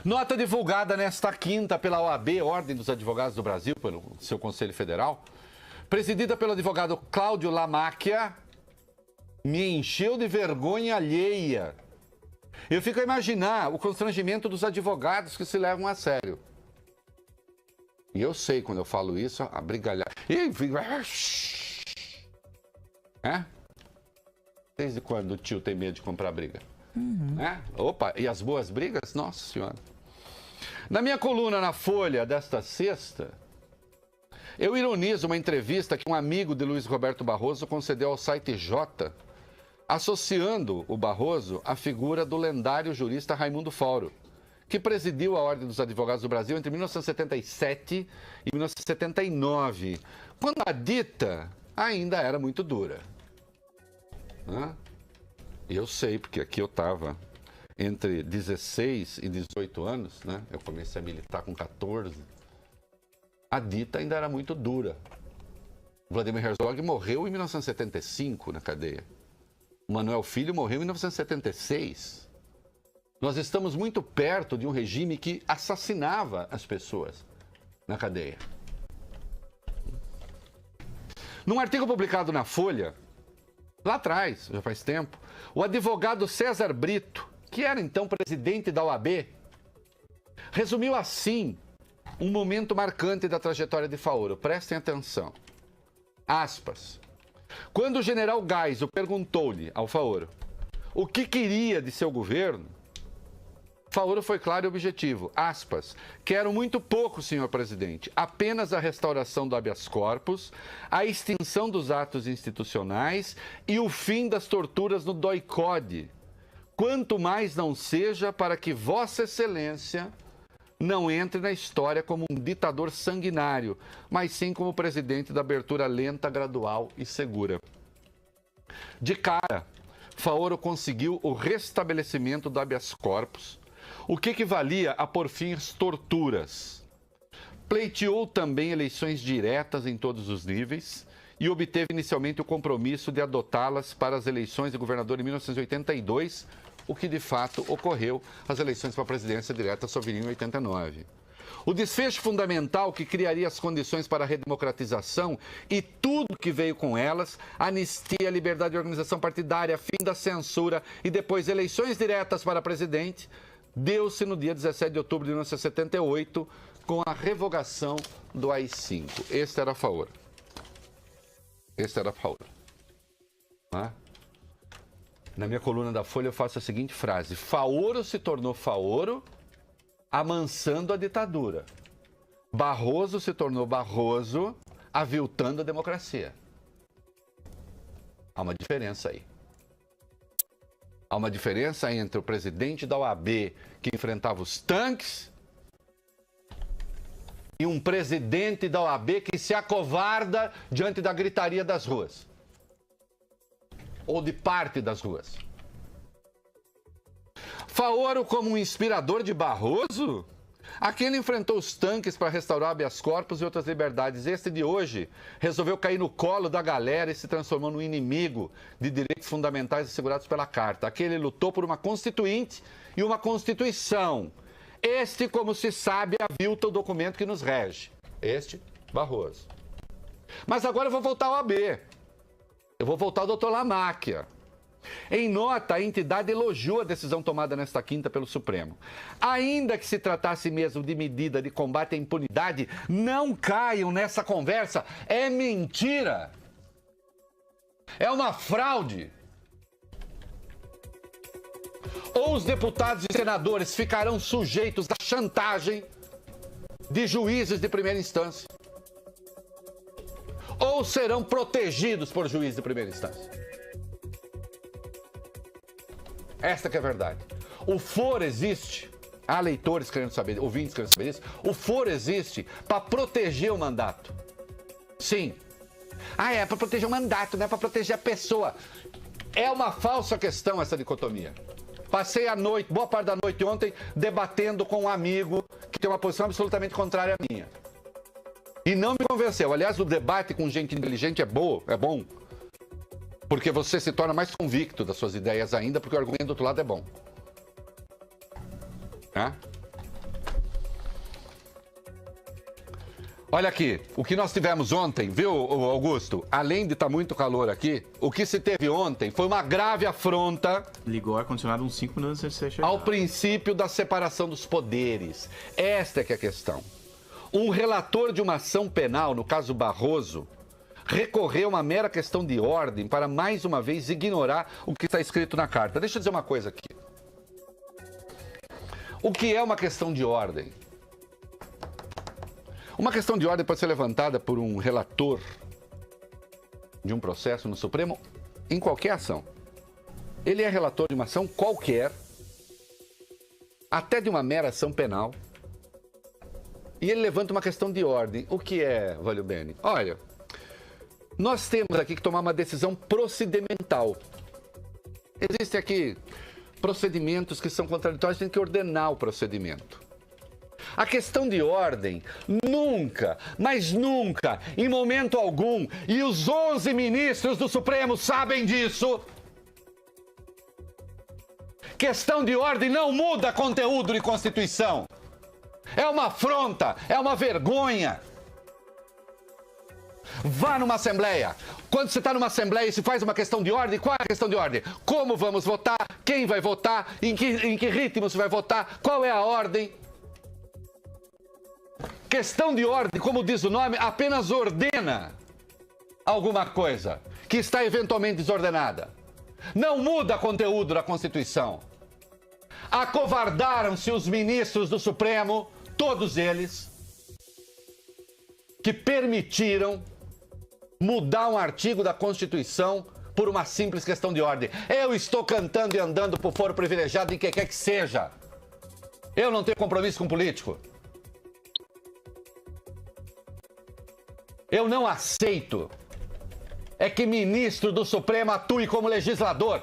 Nota divulgada nesta quinta pela OAB, Ordem dos Advogados do Brasil, pelo seu Conselho Federal, presidida pelo advogado Cláudio Lamáquia, me encheu de vergonha alheia. Eu fico a imaginar o constrangimento dos advogados que se levam a sério. E eu sei, quando eu falo isso, a brigalhar. É? Desde quando o tio tem medo de comprar briga? Opa, e as boas brigas? Nossa Senhora. Na minha coluna na Folha desta sexta, eu ironizo uma entrevista que um amigo de Luiz Roberto Barroso concedeu ao site J, associando o Barroso à figura do lendário jurista Raimundo Fauro, que presidiu a Ordem dos Advogados do Brasil entre 1977 e 1979, quando a dita ainda era muito dura. Eu sei, porque aqui eu estava entre 16 e 18 anos, né? Eu comecei a militar com 14. A dita ainda era muito dura. Vladimir Herzog morreu em 1975 na cadeia. Manuel Filho morreu em 1976. Nós estamos muito perto de um regime que assassinava as pessoas na cadeia. Num artigo publicado na Folha, lá atrás, já faz tempo, o advogado César Brito, que era então presidente da OAB, resumiu assim um momento marcante da trajetória de Faoro. Prestem atenção. Aspas. Quando o general Geisel perguntou-lhe ao Faoro o que queria de seu governo, Faoro foi claro e objetivo. Aspas. Quero muito pouco, senhor presidente. Apenas a restauração do habeas corpus, a extinção dos atos institucionais e o fim das torturas no DOI-CODE. Quanto mais não seja para que Vossa Excelência não entre na história como um ditador sanguinário, mas sim como presidente da abertura lenta, gradual e segura. De cara, Faoro conseguiu o restabelecimento do habeas corpus, o que equivalia a por fim as torturas. Pleiteou também eleições diretas em todos os níveis e obteve inicialmente o compromisso de adotá-las para as eleições de governador em 1982, o que de fato ocorreu, as eleições para a presidência direta só viriam em 89. O desfecho fundamental que criaria as condições para a redemocratização e tudo que veio com elas, anistia, liberdade de organização partidária, fim da censura e depois eleições diretas para presidente, deu-se no dia 17 de outubro de 1978 com a revogação do AI-5. Este era Faoro. Na minha coluna da Folha eu faço a seguinte frase: Faoro se tornou Faoro amansando a ditadura. Barroso se tornou Barroso aviltando a democracia. Há uma diferença aí. Há uma diferença entre o presidente da OAB, que enfrentava os tanques, e um presidente da OAB que se acovarda diante da gritaria das ruas. Ou de parte das ruas. Faoro como um inspirador de Barroso? Aquele enfrentou os tanques para restaurar habeas corpus e outras liberdades. Este de hoje resolveu cair no colo da galera e se transformou num inimigo de direitos fundamentais assegurados pela Carta. Aquele lutou por uma constituinte e uma constituição. Este, como se sabe, avilta o documento que nos rege. Este, Barroso. Mas agora eu vou voltar ao OAB. Eu vou voltar ao doutor Lamáquia. Em nota, a entidade elogiou a decisão tomada nesta quinta pelo Supremo. Ainda que se tratasse mesmo de medida de combate à impunidade, não caiam nessa conversa. É mentira. É uma fraude. Ou os deputados e senadores ficarão sujeitos à chantagem de juízes de primeira instância, ou serão protegidos por juízes de primeira instância. Esta que é a verdade. O foro existe, há leitores querendo saber, ouvintes querendo saber isso, o foro existe para proteger o mandato. Sim. É para proteger o mandato, não é para proteger a pessoa. É uma falsa questão essa dicotomia. Passei a noite, boa parte da noite ontem, debatendo com um amigo que tem uma posição absolutamente contrária à minha. E não me convenceu. Aliás, o debate com gente inteligente é bom. Porque você se torna mais convicto das suas ideias ainda, porque o argumento do outro lado é bom. Olha aqui, o que nós tivemos ontem, viu, Augusto? Além de estar muito calor aqui, o que se teve ontem foi uma grave afronta. Ligou o ar-condicionado uns 5 minutos antes de você chegar. Ao princípio da separação dos poderes. Esta é que é a questão. Um relator de uma ação penal, no caso Barroso, recorreu a uma mera questão de ordem para, mais uma vez, ignorar o que está escrito na carta. Deixa eu dizer uma coisa aqui. O que é uma questão de ordem? Uma questão de ordem pode ser levantada por um relator de um processo no Supremo em qualquer ação. Ele é relator de uma ação qualquer, até de uma mera ação penal, e ele levanta uma questão de ordem. O que é, Valio Bene? Olha, nós temos aqui que tomar uma decisão procedimental. Existem aqui procedimentos que são contraditórios, tem que ordenar o procedimento. A questão de ordem, nunca, mas nunca, em momento algum, e os 11 ministros do Supremo sabem disso, questão de ordem não muda conteúdo de Constituição. É uma afronta, é uma vergonha. Vá numa Assembleia. Quando você está numa Assembleia e se faz uma questão de ordem, qual é a questão de ordem? Como vamos votar? Quem vai votar? Em que ritmo se vai votar? Qual é a ordem? Questão de ordem, como diz o nome, apenas ordena alguma coisa que está eventualmente desordenada. Não muda conteúdo da Constituição. Acovardaram-se os ministros do Supremo, todos eles, que permitiram mudar um artigo da Constituição por uma simples questão de ordem. Eu estou cantando e andando por foro privilegiado em que quer que seja. Eu não tenho compromisso com político. Eu não aceito é que ministro do Supremo atue como legislador.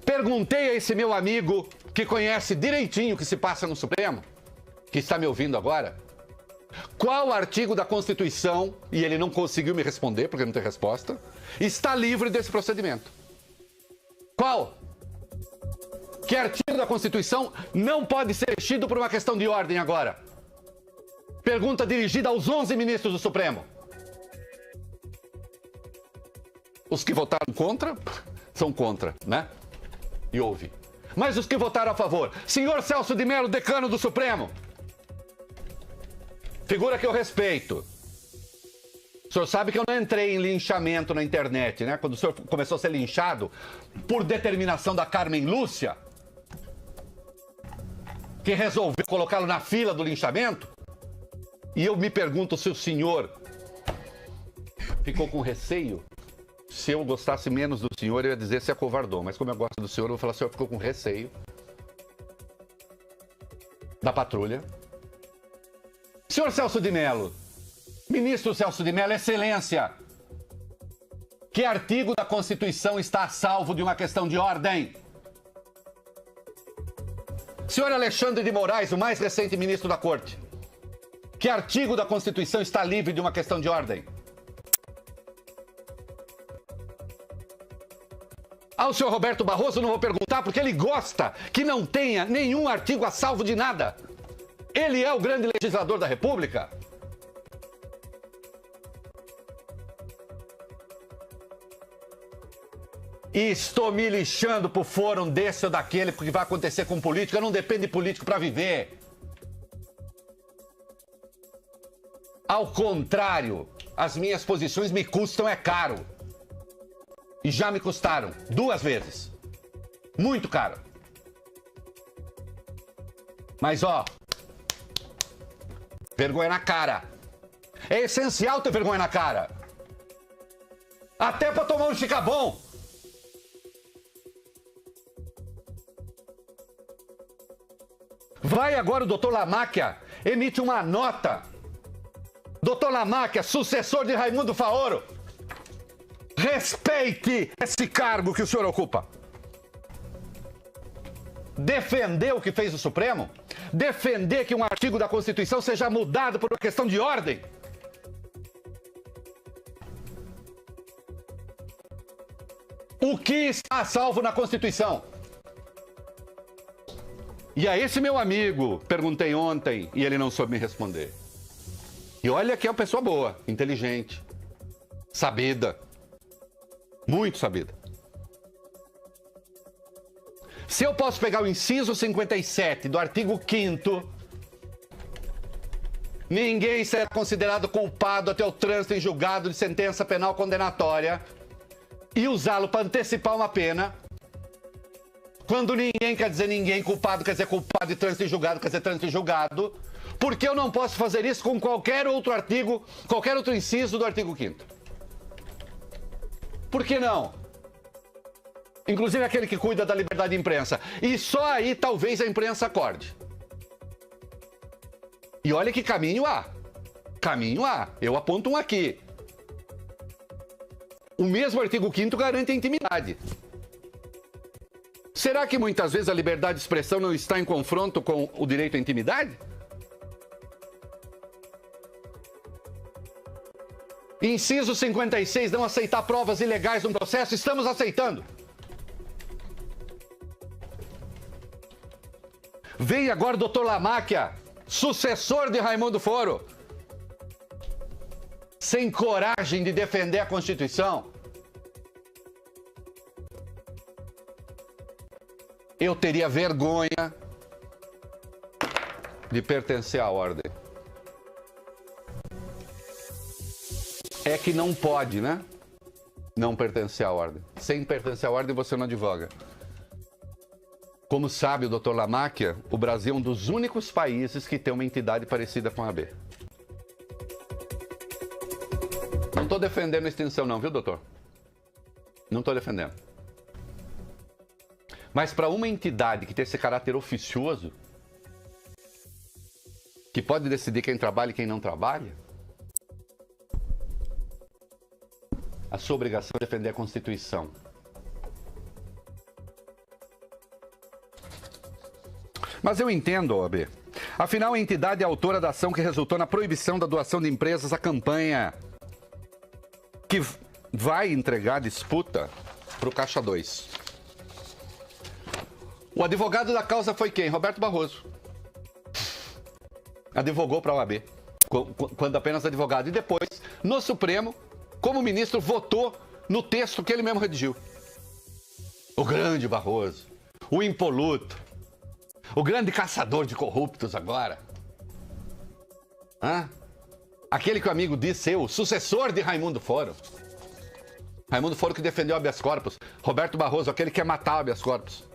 Perguntei a esse meu amigo que conhece direitinho o que se passa no Supremo, que está me ouvindo agora, qual artigo da Constituição, e ele não conseguiu me responder porque não tem resposta, está livre desse procedimento. Qual? Que artigo da Constituição não pode ser mexido por uma questão de ordem agora? Pergunta dirigida aos 11 ministros do Supremo. Os que votaram contra, são contra, né? E ouve. Mas os que votaram a favor. Senhor Celso de Mello, decano do Supremo. Figura que eu respeito. O senhor sabe que eu não entrei em linchamento na internet, né? Quando o senhor começou a ser linchado por determinação da Carmen Lúcia, que resolveu colocá-lo na fila do linchamento. E eu me pergunto se o senhor ficou com receio. Se eu gostasse menos do senhor, eu ia dizer se acovardou. Mas como eu gosto do senhor, eu vou falar, o senhor ficou com receio da patrulha. Senhor Celso de Mello, ministro Celso de Mello, excelência, que artigo da Constituição está a salvo de uma questão de ordem? Senhor Alexandre de Moraes, o mais recente ministro da Corte, que artigo da Constituição está livre de uma questão de ordem? Ao senhor Roberto Barroso não vou perguntar porque ele gosta que não tenha nenhum artigo a salvo de nada. Ele é o grande legislador da República. E estou me lixando por fórum desse ou daquele porque vai acontecer com política. Não depende de político para viver. Ao contrário, as minhas posições me custam, é caro. E já me custaram 2 vezes. Muito caro. Mas, ó, vergonha na cara. É essencial ter vergonha na cara. Até para tomar um chicabom. Vai agora o doutor Lamáquia, emite uma nota. Doutor Lamáquia, sucessor de Raimundo Faoro, respeite esse cargo que o senhor ocupa. Defender o que fez o Supremo, defender que um artigo da Constituição seja mudado por uma questão de ordem. O que está a salvo na Constituição? E a esse meu amigo, perguntei ontem e ele não soube me responder. E olha que é uma pessoa boa, inteligente, sabida, muito sabida. Se eu posso pegar o inciso 57 do artigo 5º, ninguém será considerado culpado até o trânsito em julgado de sentença penal condenatória e usá-lo para antecipar uma pena. Quando ninguém quer dizer ninguém, culpado quer dizer culpado e trânsito em julgado quer dizer trânsito em julgado. Por que eu não posso fazer isso com qualquer outro artigo, qualquer outro inciso do artigo 5º? Por que não? Inclusive aquele que cuida da liberdade de imprensa. E só aí talvez a imprensa acorde. E olha que caminho há. Caminho há. Eu aponto um aqui. O mesmo artigo 5º garante a intimidade. Será que muitas vezes a liberdade de expressão não está em confronto com o direito à intimidade? Inciso 56, não aceitar provas ilegais no processo. Estamos aceitando. Vem agora o doutor Lamáquia, sucessor de Raimundo Foro, sem coragem de defender a Constituição. Eu teria vergonha de pertencer à ordem. É que não pode, né? Não pertencer à ordem. Sem pertencer à ordem, você não advoga. Como sabe o doutor Lamáquia, o Brasil é um dos únicos países que tem uma entidade parecida com a AB. Não estou defendendo a extinção não, viu, doutor? Não estou defendendo. Mas para uma entidade que tem esse caráter oficioso, que pode decidir quem trabalha e quem não trabalha, a sua obrigação é defender a Constituição. Mas eu entendo, OAB. Afinal, a entidade é autora da ação que resultou na proibição da doação de empresas à campanha que vai entregar a disputa para o Caixa 2. O advogado da causa foi quem? Roberto Barroso. Advogou para a OAB, quando apenas advogado. E depois, no Supremo, como ministro, votou no texto que ele mesmo redigiu. O grande Barroso, o impoluto, o grande caçador de corruptos agora. Aquele que o amigo disse ser o sucessor de Raimundo Foro. Raimundo Foro que defendeu habeas corpus. Roberto Barroso, aquele que quer matar o habeas corpus.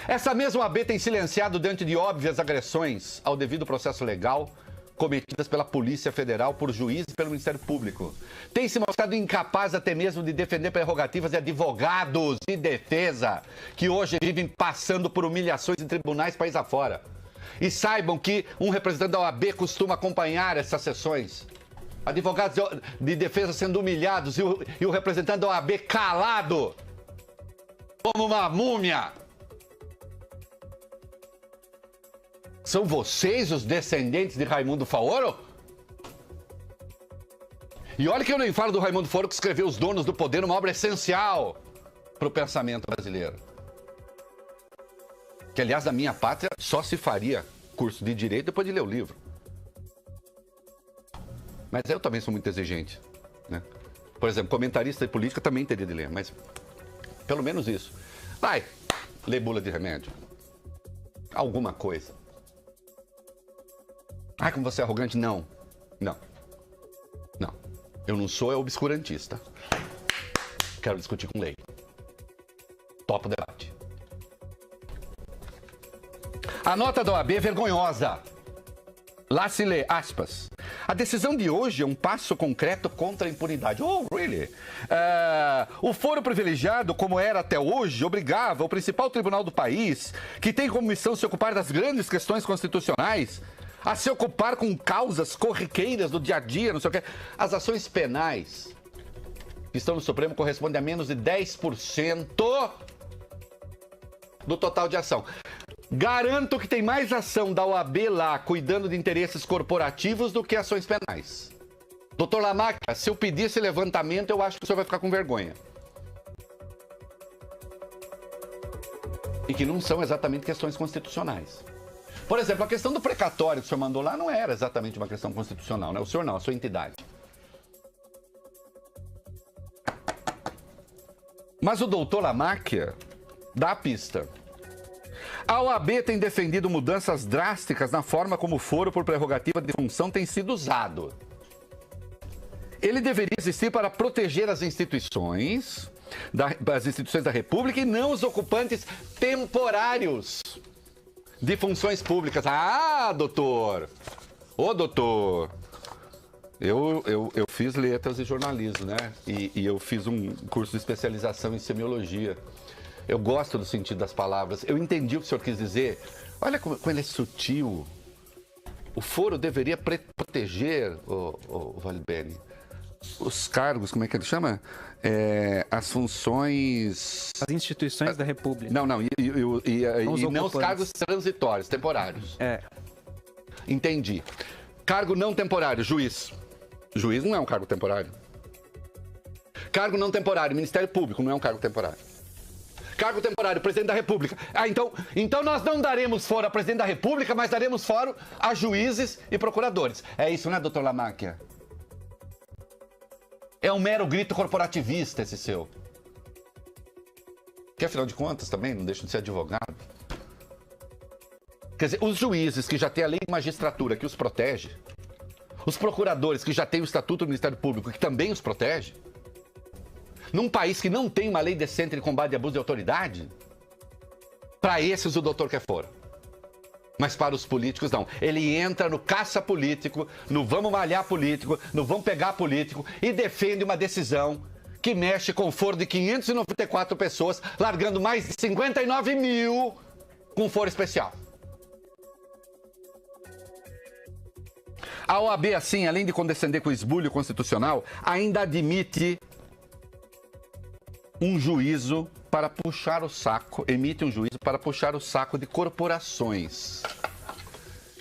Essa mesma OAB tem silenciado diante de óbvias agressões ao devido processo legal cometidas pela Polícia Federal, por juízes e pelo Ministério Público. Tem se mostrado incapaz até mesmo de defender prerrogativas de advogados de defesa que hoje vivem passando por humilhações em tribunais país afora. E saibam que um representante da OAB costuma acompanhar essas sessões. Advogados de defesa sendo humilhados e o representante da OAB calado como uma múmia. São vocês os descendentes de Raimundo Foro? E olha que eu nem falo do Raimundo Foro que escreveu Os Donos do Poder, uma obra essencial para o pensamento brasileiro. Que, aliás, na minha pátria só se faria curso de Direito depois de ler o livro. Mas eu também sou muito exigente, né? Por exemplo, comentarista de política também teria de ler, mas pelo menos isso. Vai, lê bula de remédio. Alguma coisa. Como você é arrogante? Não. Eu não sou obscurantista. Quero discutir com lei. Topo o debate. A nota da OAB é vergonhosa. Lá se lê, aspas. A decisão de hoje é um passo concreto contra a impunidade. Oh, really? O foro privilegiado, como era até hoje, obrigava o principal tribunal do país, que tem como missão se ocupar das grandes questões constitucionais, a se ocupar com causas corriqueiras do dia a dia, não sei o quê. As ações penais que estão no Supremo correspondem a menos de 10% do total de ação. Garanto que tem mais ação da OAB lá, cuidando de interesses corporativos, do que ações penais. Doutor Lamáquia, se eu pedir esse levantamento, eu acho que o senhor vai ficar com vergonha. e que não são exatamente questões constitucionais. Por exemplo, a questão do precatório que o senhor mandou lá não era exatamente uma questão constitucional, né? O senhor não, a sua entidade. Mas o doutor Lamáquia dá a pista. A OAB tem defendido mudanças drásticas na forma como o foro por prerrogativa de função tem sido usado. Ele deveria existir para proteger as instituições da República e não os ocupantes temporários de funções públicas. Ah, doutor! Ô, doutor! Eu fiz letras e jornalismo, né? E eu fiz um curso de especialização em semiologia. Eu gosto do sentido das palavras. Eu entendi o que o senhor quis dizer. Olha como ele é sutil. O foro deveria proteger, o Valibene, os cargos, como é que ele chama? As funções... As instituições da República. Não, e não os cargos transitórios, temporários. Entendi. Cargo não temporário, juiz. Juiz não é um cargo temporário. Cargo não temporário, Ministério Público não é um cargo temporário. Cargo temporário, Presidente da República. Ah, então nós não daremos foro a Presidente da República, mas daremos foro a juízes e procuradores. É isso, né, doutor Lamáquia? É um mero grito corporativista esse seu. Que, afinal de contas, também não deixa de ser advogado. Quer dizer, os juízes que já têm a lei de magistratura que os protege, os procuradores que já têm o Estatuto do Ministério Público que também os protege, num país que não tem uma lei decente de combate de abuso de autoridade, para esses o doutor quer fora. Mas para os políticos, não. Ele entra no caça político, no vamos malhar político, no vamos pegar político e defende uma decisão que mexe com o foro de 594 pessoas, largando mais de 59 mil com foro especial. A OAB, assim, além de condescender com o esbulho constitucional, ainda admite um juízo para puxar o saco, emite um juízo para puxar o saco de corporações.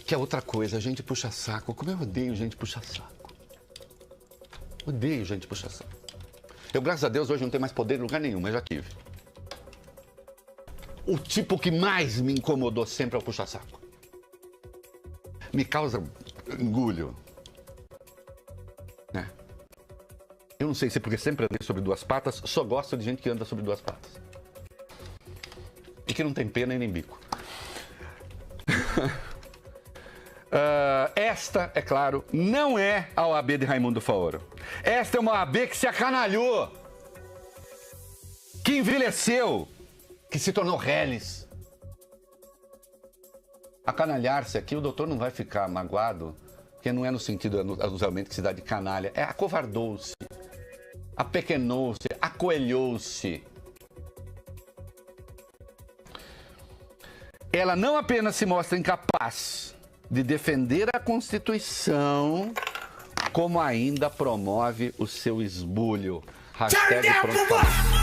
Que é outra coisa, a gente puxa saco. Como eu odeio gente puxar saco. Odeio gente puxar saco. Eu, graças a Deus, hoje não tenho mais poder em lugar nenhum, mas já tive. O tipo que mais me incomodou sempre é o puxar saco. Me causa engulho. Né? Eu não sei se é porque sempre andei sobre duas patas, só gosto de gente que anda sobre duas patas. E que não tem pena e nem bico. Esta, é claro, não é a OAB de Raimundo Faoro. Esta é uma OAB que se acanalhou, que envelheceu, que se tornou reles. Acanalhar-se aqui, o doutor não vai ficar magoado, porque não é no sentido usualmente que se dá de canalha, é acovardou-se, apequenou-se, acoelhou-se. Ela não apenas se mostra incapaz de defender a Constituição, como ainda promove o seu esbulho. Hashtag pronto.